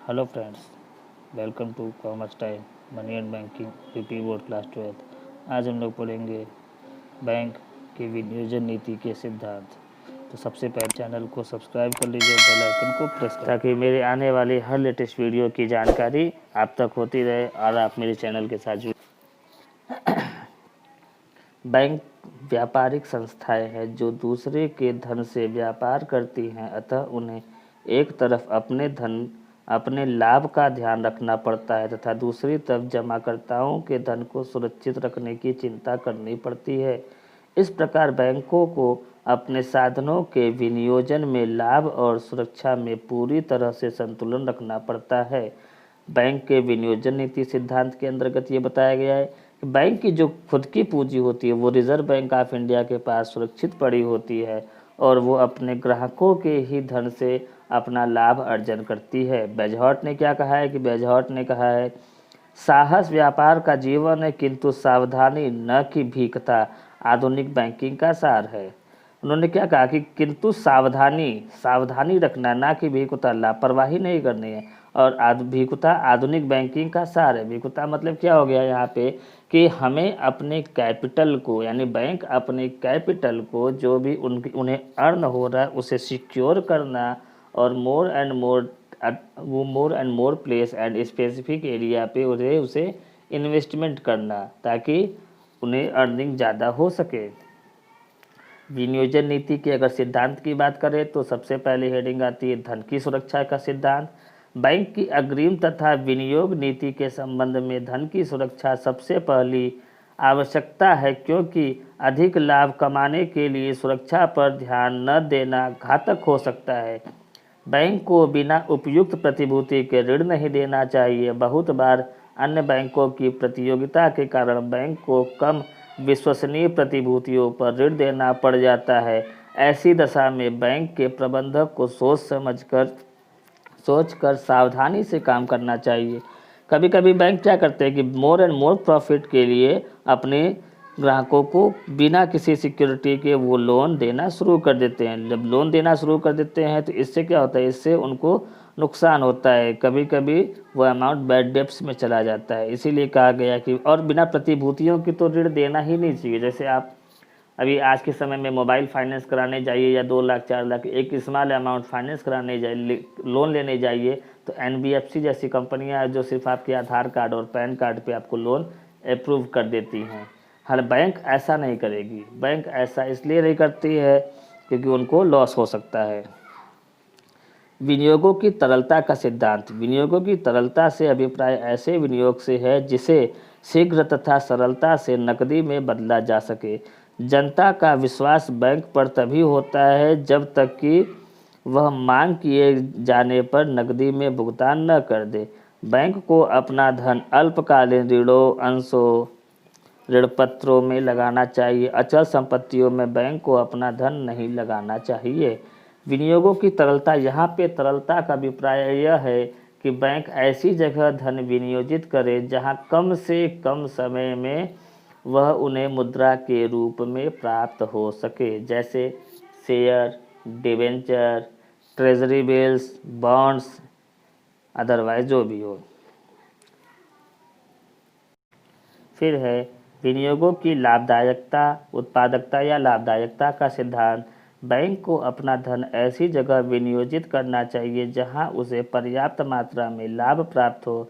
Hello friends, welcome to commerce time money and banking PP board class 12। आज हम लोग पढ़ेंगे बैंक की विनियोजन नीति के सिद्धांत। तो सबसे पहले चैनल को सब्सक्राइब कर लीजिए, बेल आइकन को प्रेस करें ताकि मेरे आने वाली हर लेटेस्ट वीडियो की जानकारी आप तक होती रहे और आप मेरे चैनल के साथ जुड़े। बैंक व्यापारिक संस्थाएं हैं जो दूसरे के धन से व्यापार करती हैं, अतः उन्हें एक तरफ अपने लाभ का ध्यान रखना पड़ता है तथा दूसरी तरफ जमाकर्ताओं के धन को सुरक्षित रखने की चिंता करनी पड़ती है। इस प्रकार बैंकों को अपने साधनों के विनियोजन में लाभ और सुरक्षा में पूरी तरह से संतुलन रखना पड़ता है। बैंक के विनियोजन नीति सिद्धांत के अंतर्गत ये बताया गया है कि बैंक की जो खुद की पूंजी होती है वो रिजर्व बैंक ऑफ इंडिया के पास सुरक्षित पड़ी होती है और वो अपने ग्राहकों के ही धन से अपना लाभ अर्जन करती है। बेजहॉट ने क्या कहा है कि बेजहॉट ने कहा है, साहस व्यापार का जीवन है किंतु सावधानी न कि भीखता आधुनिक बैंकिंग का सार है। उन्होंने क्या कहा कि किंतु सावधानी रखना, ना कि भीखता, लापरवाही नहीं करनी है। और भीखता आधुनिक बैंकिंग का सार है। भीखता मतलब क्या हो गया यहाँ पे कि हमें अपने कैपिटल को, यानी बैंक अपने कैपिटल को जो भी उन्हें अर्न हो रहा है उसे सिक्योर करना और more and more place and specific area पे उसे इन्वेस्टमेंट करना ताकि उन्हें अर्निंग ज़्यादा हो सके। विनियोजन नीति के अगर सिद्धांत की बात करें तो सबसे पहले हेडिंग आती है धन की सुरक्षा का सिद्धांत। बैंक की अग्रिम तथा विनियोग नीति के संबंध में धन की सुरक्षा सबसे पहली आवश्यकता है, क्योंकि अधिक लाभ कमाने के लिए सुरक्षा पर ध्यान न देना घातक हो सकता है। बैंक को बिना उपयुक्त प्रतिभूति के ऋण नहीं देना चाहिए। बहुत बार अन्य बैंकों की प्रतियोगिता के कारण बैंक को कम विश्वसनीय प्रतिभूतियों पर ऋण देना पड़ जाता है। ऐसी दशा में बैंक के प्रबंधक को सोचकर सावधानी से काम करना चाहिए। कभी कभी बैंक क्या करते हैं कि मोर एंड मोर प्रॉफिट के लिए अपने ग्राहकों को बिना किसी सिक्योरिटी के वो लोन देना शुरू कर देते हैं। जब लोन देना शुरू कर देते हैं तो इससे क्या होता है, इससे उनको नुकसान होता है। कभी कभी वो अमाउंट बैड डेब्ट्स में चला जाता है। इसीलिए कहा गया कि और बिना प्रतिभूतियों की तो ऋण देना ही नहीं चाहिए। जैसे आप अभी आज के समय में मोबाइल फाइनेंस कराने जाइए या 2 लाख 4 लाख एक स्मॉल अमाउंट फाइनेंस कराने जाइए, लोन लेने जाइए, तो NBFC जैसी कंपनियां जो सिर्फ आपके आधार कार्ड और पैन कार्ड पे आपको लोन अप्रूव कर देती हैं। हर बैंक ऐसा नहीं करेगी। बैंक ऐसा इसलिए नहीं करती है क्योंकि उनको लॉस हो सकता है। विनियोगों की तरलता का सिद्धांत। विनियोगों की तरलता से अभिप्राय ऐसे विनियोग से है जिसे शीघ्र तथा सरलता से नकदी में बदला जा सके। जनता का विश्वास बैंक पर तभी होता है जब तक कि वह मांग किए जाने पर नकदी में भुगतान न कर दे। बैंक को अपना धन अल्पकालीन ऋणों, अंशों, ऋण पत्रों में लगाना चाहिए। अचल संपत्तियों में बैंक को अपना धन नहीं लगाना चाहिए। विनियोगों की तरलता, यहाँ पे तरलता का अभिप्राय यह है कि बैंक ऐसी जगह धन विनियोजित करे जहाँ कम से कम समय में वह उन्हें मुद्रा के रूप में प्राप्त हो सके, जैसे share, debenture, treasury bills, bonds, otherwise जो भी हो। फिर है विनियोगों की लाभदायकता, उत्पादकता या लाभदायकता का सिद्धांत। बैंक को अपना धन ऐसी जगह विनियोजित करना चाहिए जहां उसे पर्याप्त मात्रा में लाभ प्राप्त हो।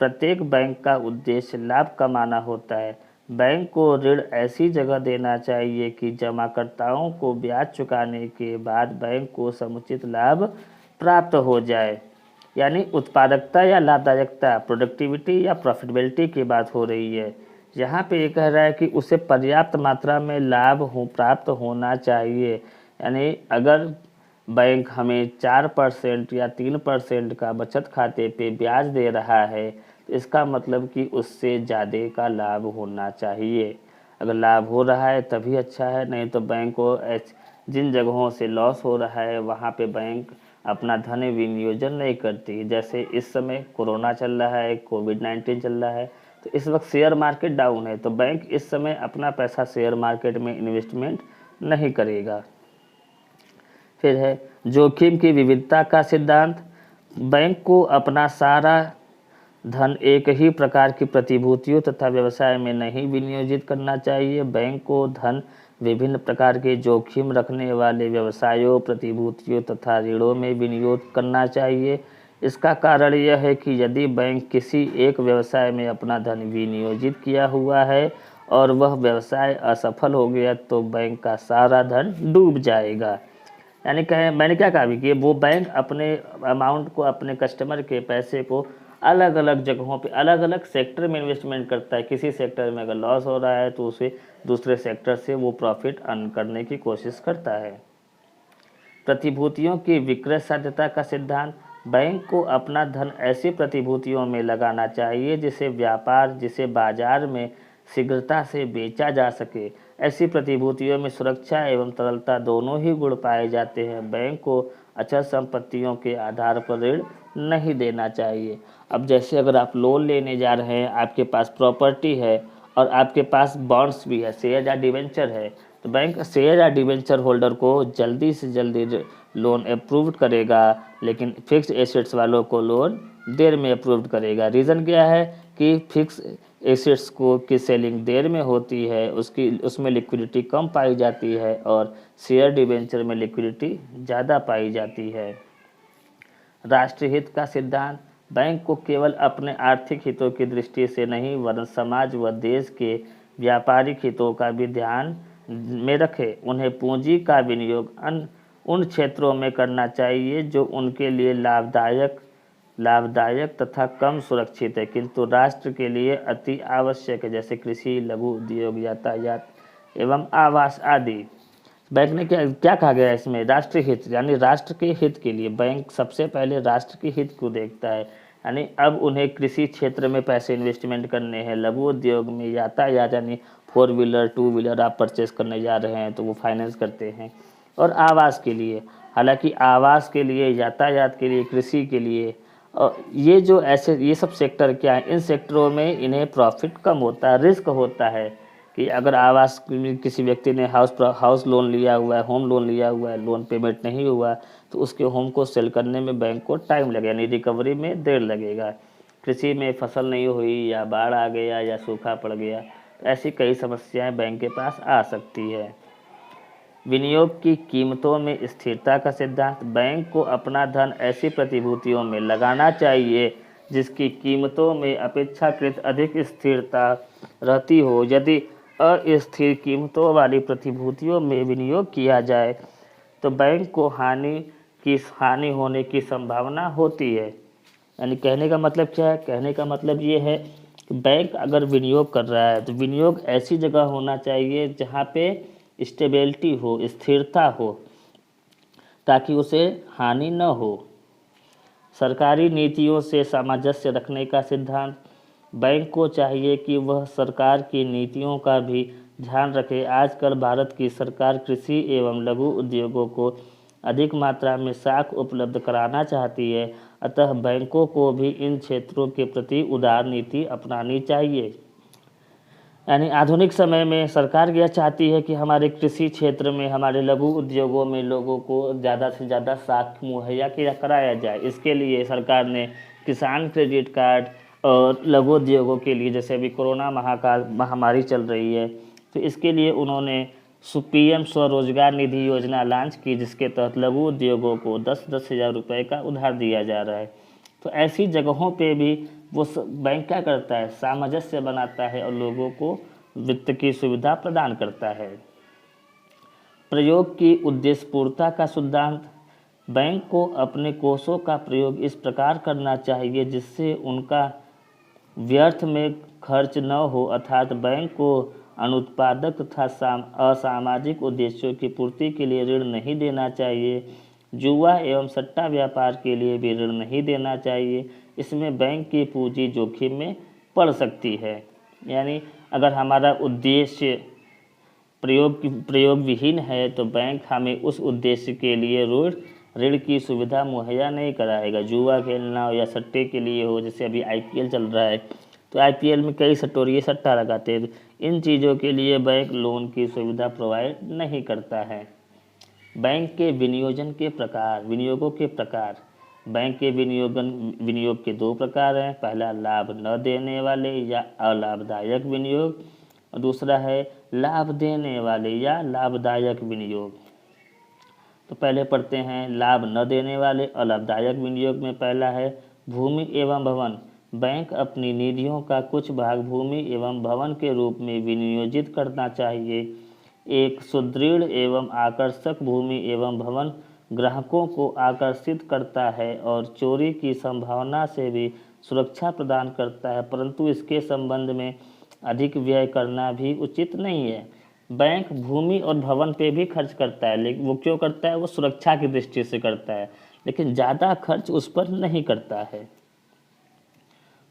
प्रत्येक बैंक का उद्देश्य लाभ कमाना होता है। बैंक को ऋण ऐसी जगह देना चाहिए कि जमाकर्ताओं को ब्याज चुकाने के बाद बैंक को समुचित लाभ प्राप्त हो जाए। यानी उत्पादकता या लाभदायकता, प्रोडक्टिविटी या प्रॉफिटेबिलिटी की बात हो रही है। यहाँ पे ये कह रहा है कि उसे पर्याप्त मात्रा में लाभ प्राप्त होना चाहिए। यानी अगर बैंक हमें 4% या 3% का बचत खाते पे ब्याज दे रहा है तो इसका मतलब कि उससे ज़्यादा का लाभ होना चाहिए। अगर लाभ हो रहा है तभी अच्छा है, नहीं तो बैंक को जिन जगहों से लॉस हो रहा है वहाँ पे बैंक अपना धन विनियोजन नहीं करती। जैसे इस समय कोरोना चल रहा है, कोविड-19 चल रहा है, तो इस वक्त शेयर मार्केट डाउन है, तो बैंक इस समय अपना पैसा शेयर मार्केट में इन्वेस्टमेंट नहीं करेगा। फिर है जोखिम की विविधता का सिद्धांत। बैंक को अपना सारा धन एक ही प्रकार की प्रतिभूतियों तथा व्यवसाय में नहीं विनियोजित करना चाहिए। बैंक को धन विभिन्न प्रकार के जोखिम रखने वाले व्यवसायों, प्रतिभूतियों तथा ऋणों में विनियोग करना चाहिए। इसका कारण यह है कि यदि बैंक किसी एक व्यवसाय में अपना धन विनियोजित किया हुआ है और वह व्यवसाय असफल हो गया तो बैंक का सारा धन डूब जाएगा। यानी कहें, मैंने क्या कहा अभी कि वो बैंक अपने अमाउंट को, अपने कस्टमर के पैसे को अलग अलग जगहों पे, अलग अलग सेक्टर में इन्वेस्टमेंट करता है। किसी सेक्टर में अगर लॉस हो रहा है तो उसे दूसरे सेक्टर से वो प्रॉफिट अर्न करने की कोशिश करता है। प्रतिभूतियों की विक्रय साध्यता का सिद्धांत। बैंक को अपना धन ऐसी प्रतिभूतियों में लगाना चाहिए जिसे बाजार में शीघ्रता से बेचा जा सके। ऐसी प्रतिभूतियों में सुरक्षा एवं तरलता दोनों ही गुण पाए जाते हैं। बैंक को अचल संपत्तियों के आधार पर ऋण नहीं देना चाहिए। अब जैसे अगर आप लोन लेने जा रहे हैं, आपके पास प्रॉपर्टी है और आपके पास बॉन्ड्स भी है, शेयर या डिवेंचर है, तो बैंक शेयर या डिवेंचर होल्डर को जल्दी से जल्दी लोन अप्रूव करेगा, लेकिन फिक्स एसेट्स वालों को लोन देर में अप्रूव करेगा। रीज़न क्या है कि फिक्स एसेट्स की सेलिंग देर में होती है, उसमें लिक्विडिटी कम पाई जाती है और शेयर डिवेंचर में लिक्विडिटी ज़्यादा पाई जाती है। राष्ट्रीय हित का सिद्धांत। बैंक को केवल अपने आर्थिक हितों की दृष्टि से नहीं वरन समाज व देश के व्यापारिक हितों का भी ध्यान में रखे। उन्हें पूंजी का विनियोग उन क्षेत्रों में करना चाहिए जो उनके लिए लाभदायक तथा कम सुरक्षित है किंतु राष्ट्र के लिए अति आवश्यक है, जैसे कृषि, लघु उद्योग, यातायात एवं आवास आदि। बैंक ने क्या कहा गया है इसमें? राष्ट्रीय हित, यानी राष्ट्र के हित के लिए बैंक सबसे पहले राष्ट्र के हित को देखता है। यानी अब उन्हें कृषि क्षेत्र में पैसे इन्वेस्टमेंट करने हैं, लघु उद्योग में, यातायात यानी 4 व्हीलर 2 व्हीलर आप परचेस करने जा रहे हैं तो वो फाइनेंस करते हैं, और आवास के लिए। हालांकि आवास के लिए, यातायात के लिए, कृषि के लिए, और ये सब सेक्टर क्या है, इन सेक्टरों में इन्हें प्रॉफिट कम होता है, रिस्क होता है कि अगर आवास किसी व्यक्ति ने हाउस लोन लिया हुआ है, होम लोन लिया हुआ है, लोन पेमेंट नहीं हुआ तो उसके होम को सेल करने में बैंक को टाइम लगेगा, यानी रिकवरी में देर लगेगा। कृषि में फसल नहीं हुई या बाढ़ आ गया या सूखा पड़ गया, तो ऐसी कई समस्याएं बैंक के पास आ सकती है। विनियोग की कीमतों में स्थिरता का सिद्धांत। बैंक को अपना धन ऐसी प्रतिभूतियों में लगाना चाहिए जिसकी कीमतों में अपेक्षाकृत अधिक स्थिरता रहती हो। यदि अस्थिर कीमतों वाली प्रतिभूतियों में विनियोग किया जाए तो बैंक को हानि होने की संभावना होती है। यानी कहने का मतलब क्या है? कहने का मतलब ये है कि बैंक अगर विनियोग कर रहा है तो विनियोग ऐसी जगह होना चाहिए जहाँ पे स्टेबिलिटी हो, स्थिरता हो, ताकि उसे हानि न हो। सरकारी नीतियों से सामंजस्य रखने का सिद्धांत। बैंक को चाहिए कि वह सरकार की नीतियों का भी ध्यान रखे। आजकल भारत की सरकार कृषि एवं लघु उद्योगों को अधिक मात्रा में साख उपलब्ध कराना चाहती है, अतः बैंकों को भी इन क्षेत्रों के प्रति उदार नीति अपनानी चाहिए। यानी आधुनिक समय में सरकार यह चाहती है कि हमारे कृषि क्षेत्र में, हमारे लघु उद्योगों में लोगों को ज़्यादा से ज़्यादा साख मुहैया कराया जाए। इसके लिए सरकार ने किसान क्रेडिट कार्ड और लघु उद्योगों के लिए, जैसे अभी कोरोना महामारी चल रही है, तो इसके लिए उन्होंने PM स्वरोजगार निधि योजना लॉन्च की, जिसके तहत लघु उद्योगों को 10-10 हज़ार रुपये का उधार दिया जा रहा है। तो ऐसी जगहों पे भी वो बैंक क्या करता है? सामंजस्य बनाता है और लोगों को वित्त की सुविधा प्रदान करता है। प्रयोग की उद्देश्यपूर्णता का सिद्धांत। बैंक को अपने कोषों का प्रयोग इस प्रकार करना चाहिए जिससे उनका व्यर्थ में खर्च न हो, अर्थात बैंक को अनुत्पादक तथा असामाजिक उद्देश्यों की पूर्ति के लिए ऋण नहीं देना चाहिए। जुआ एवं सट्टा व्यापार के लिए भी ऋण नहीं देना चाहिए, इसमें बैंक की पूंजी जोखिम में पड़ सकती है। यानी अगर हमारा उद्देश्य प्रयोग विहीन है तो बैंक हमें उस उद्देश्य के लिए ऋण की सुविधा मुहैया नहीं कराएगा। जुआ खेलना हो या सट्टे के लिए हो, जैसे अभी IPL चल रहा है तो IPL में कई सट्टोरिये सट्टा लगाते हैं, इन चीज़ों के लिए बैंक लोन की सुविधा प्रोवाइड नहीं करता है। बैंक के विनियोगों के प्रकार। बैंक के विनियोग के दो प्रकार हैं। पहला लाभ न देने वाले या अलाभदायक विनियोग, और दूसरा है लाभ देने वाले या लाभदायक विनियोग। तो पहले पढ़ते हैं लाभ न देने वाले और लाभदायक विनियोग में पहला है भूमि एवं भवन। बैंक अपनी निधियों का कुछ भाग भूमि एवं भवन के रूप में विनियोजित करना चाहिए। एक सुदृढ़ एवं आकर्षक भूमि एवं भवन ग्राहकों को आकर्षित करता है और चोरी की संभावना से भी सुरक्षा प्रदान करता है, परंतु इसके संबंध में अधिक व्यय करना भी उचित नहीं है। बैंक भूमि और भवन पे भी खर्च करता है, लेकिन वो क्यों करता है? वो सुरक्षा की दृष्टि से करता है, लेकिन ज़्यादा खर्च उस पर नहीं करता है।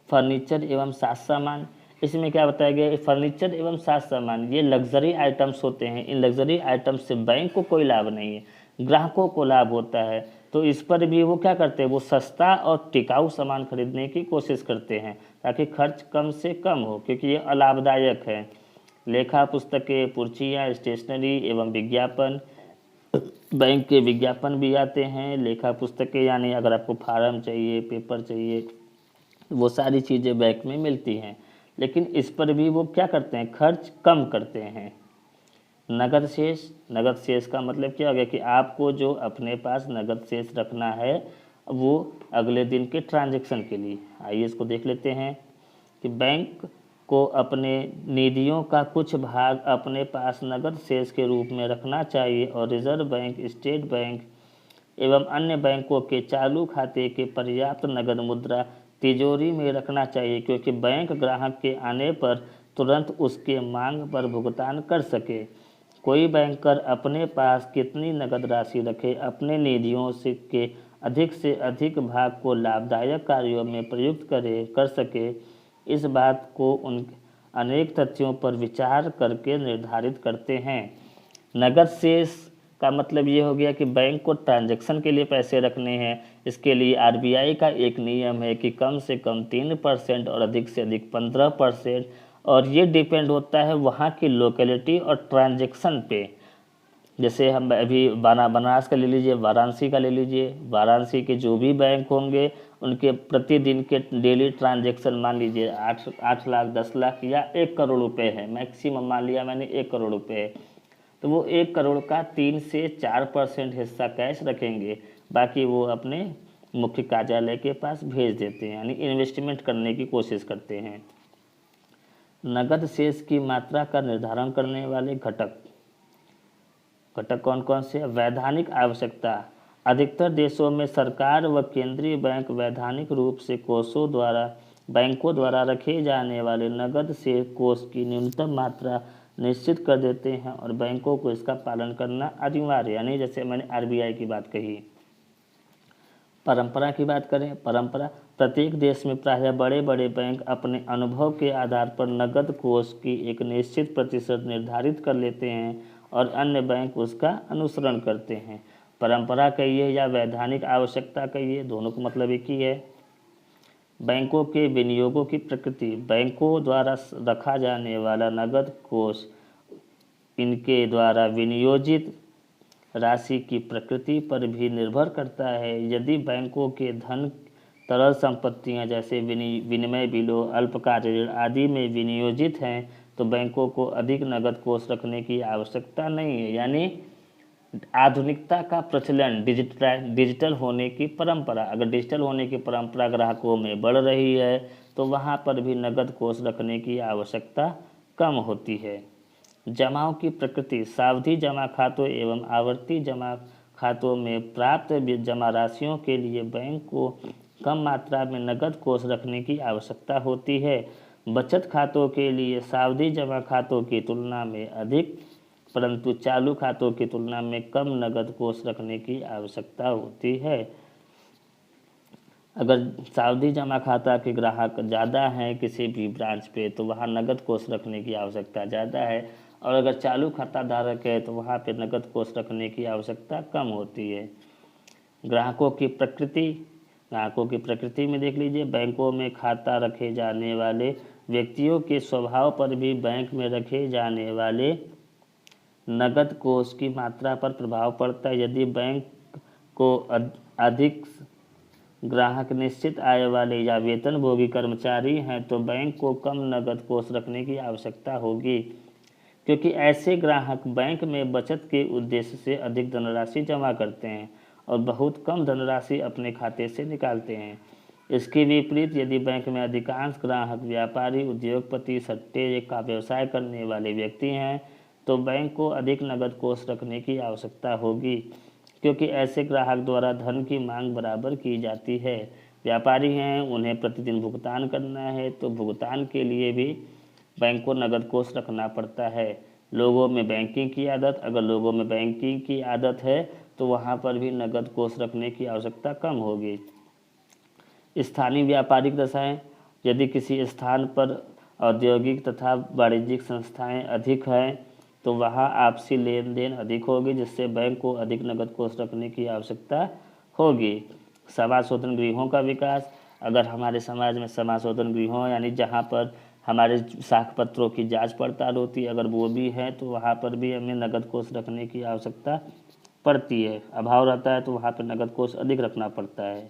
फर्नीचर एवं साज सामान, इसमें क्या बताया गया है? फर्नीचर एवं साज सामान ये लग्जरी आइटम्स होते हैं। इन लग्जरी आइटम्स से बैंक को कोई लाभ नहीं है, ग्राहकों को लाभ होता है। तो इस पर भी वो क्या करते हैं? वो सस्ता और टिकाऊ सामान खरीदने की कोशिश करते हैं ताकि खर्च कम से कम हो, क्योंकि ये अलाभदायक है। लेखा पुस्तकें, पुर्चियाँ, स्टेशनरी एवं विज्ञापन, बैंक के विज्ञापन भी आते हैं। लेखा पुस्तकें यानी अगर आपको फार्म चाहिए, पेपर चाहिए, वो सारी चीज़ें बैंक में मिलती हैं, लेकिन इस पर भी वो क्या करते हैं? खर्च कम करते हैं। नगद शेष, नगद शेष का मतलब क्या हो गया कि आपको जो अपने पास नगद शेष रखना है वो अगले दिन के ट्रांजैक्शन के लिए। आइए इसको देख लेते हैं कि बैंक को अपने निधियों का कुछ भाग अपने पास नगद शेष के रूप में रखना चाहिए और रिजर्व बैंक, स्टेट बैंक एवं अन्य बैंकों के चालू खाते के पर्याप्त नगद मुद्रा तिजोरी में रखना चाहिए, क्योंकि बैंक ग्राहक के आने पर तुरंत उसके मांग पर भुगतान कर सके। कोई बैंकर अपने पास कितनी नगद राशि रखे, अपने निधियों से अधिक भाग को लाभदायक कार्यों में प्रयुक्त कर सके, इस बात को उन अनेक तथ्यों पर विचार करके निर्धारित करते हैं। नगद शेष का मतलब ये हो गया कि बैंक को ट्रांजैक्शन के लिए पैसे रखने हैं। इसके लिए आरबीआई का एक नियम है कि कम से कम 3% और अधिक से अधिक 15%, और ये डिपेंड होता है वहाँ की लोकेलिटी और ट्रांजैक्शन पे। जैसे हम अभी बनारस का ले लीजिए, वाराणसी का ले लीजिए, वाराणसी के जो भी बैंक होंगे उनके प्रतिदिन के डेली ट्रांजैक्शन मान लीजिए 8 लाख, 10 लाख या 1 करोड़ रुपए है, मैक्सिमम मान लिया मैंने 1 करोड़ रुपए है, तो वो 1 करोड़ का 3 से 4% हिस्सा कैश रखेंगे, बाकी वो अपने मुख्य कार्यालय के पास भेज देते हैं, यानी इन्वेस्टमेंट करने की कोशिश करते हैं। नगद शेष की मात्रा का निर्धारण करने वाले घटक कौन कौन से? वैधानिक आवश्यकता। अधिकतर देशों में सरकार व केंद्रीय बैंक वैधानिक रूप से बैंकों द्वारा रखे जाने वाले नगद शेष कोष की न्यूनतम मात्रा निश्चित कर देते हैं और बैंकों को इसका पालन करना अनिवार्य, यानी जैसे मैंने आरबीआई की बात कही। परंपरा की बात करें, परंपरा प्रत्येक देश में प्रायः बड़े बड़े बैंक अपने अनुभव के आधार पर नगद कोष की एक निश्चित प्रतिशत निर्धारित कर लेते हैं और अन्य बैंक उसका अनुसरण करते हैं। परंपरा कहिए या वैधानिक आवश्यकता कहिए, दोनों का मतलब एक ही है। बैंकों के विनियोगों की प्रकृति, बैंकों द्वारा रखा जाने वाला नगद कोष इनके द्वारा विनियोजित राशि की प्रकृति पर भी निर्भर करता है। यदि बैंकों के धन तरल संपत्तियां जैसे विनिमय बिलों, अल्पकालिक ऋण आदि में विनियोजित हैं तो बैंकों को अधिक नगद कोष रखने की आवश्यकता नहीं है। यानी आधुनिकता का प्रचलन, डिजिटल होने की परंपरा, अगर डिजिटल होने की परंपरा ग्राहकों में बढ़ रही है तो वहाँ पर भी नगद कोष रखने की आवश्यकता कम होती है। जमाओं की प्रकृति, सावधि जमा खातों एवं आवर्ती जमा खातों में प्राप्त जमा राशियों के लिए बैंक को कम मात्रा में नगद कोष रखने की आवश्यकता होती है। बचत खातों के लिए सावधि जमा खातों की तुलना में अधिक, परंतु चालू खातों की तुलना में कम नगद कोष रखने की आवश्यकता होती है। अगर सावधि जमा खाता के ग्राहक ज़्यादा हैं किसी भी ब्रांच पे तो वहाँ नगद कोष रखने की आवश्यकता ज़्यादा है, और अगर चालू खाता धारक है तो वहाँ पे नगद कोष रखने की आवश्यकता कम होती है। ग्राहकों की प्रकृति में देख लीजिए, बैंकों में खाता रखे जाने वाले व्यक्तियों के स्वभाव पर भी बैंक में रखे जाने वाले नगद कोष की मात्रा पर प्रभाव पड़ता है। यदि बैंक को अधिक ग्राहक निश्चित आय वाले या वेतनभोगी कर्मचारी हैं तो बैंक को कम नकद कोष रखने की आवश्यकता होगी, क्योंकि ऐसे ग्राहक बैंक में बचत के उद्देश्य से अधिक धनराशि जमा करते हैं और बहुत कम धनराशि अपने खाते से निकालते हैं। इसके विपरीत यदि बैंक में अधिकांश ग्राहक व्यापारी, उद्योगपति, सट्टे का व्यवसाय करने वाले व्यक्ति हैं तो बैंक को अधिक नकद कोष रखने की आवश्यकता होगी, क्योंकि ऐसे ग्राहक द्वारा धन की मांग बराबर की जाती है। व्यापारी हैं, उन्हें प्रतिदिन भुगतान करना है तो भुगतान के लिए भी बैंक को नकद कोष रखना पड़ता है। लोगों में बैंकिंग की आदत, अगर लोगों में बैंकिंग की आदत है तो वहाँ पर भी नकद कोष रखने की आवश्यकता कम होगी। स्थानीय व्यापारिक दशाएं, यदि किसी स्थान पर औद्योगिक तथा वाणिज्यिक संस्थाएं अधिक हैं तो वहाँ आपसी लेन देन अधिक होगी, जिससे बैंक को अधिक नकद कोष रखने की आवश्यकता होगी। समाशोधन गृहों का विकास, अगर हमारे समाज में समाशोधन गृहों यानी जहाँ पर हमारे साख पत्रों की जांच पड़ताल होती है, अगर वो भी है तो वहाँ पर भी हमें नकद कोष रखने की आवश्यकता पड़ती है। अभाव रहता है तो वहाँ पर नकद कोष अधिक रखना पड़ता है।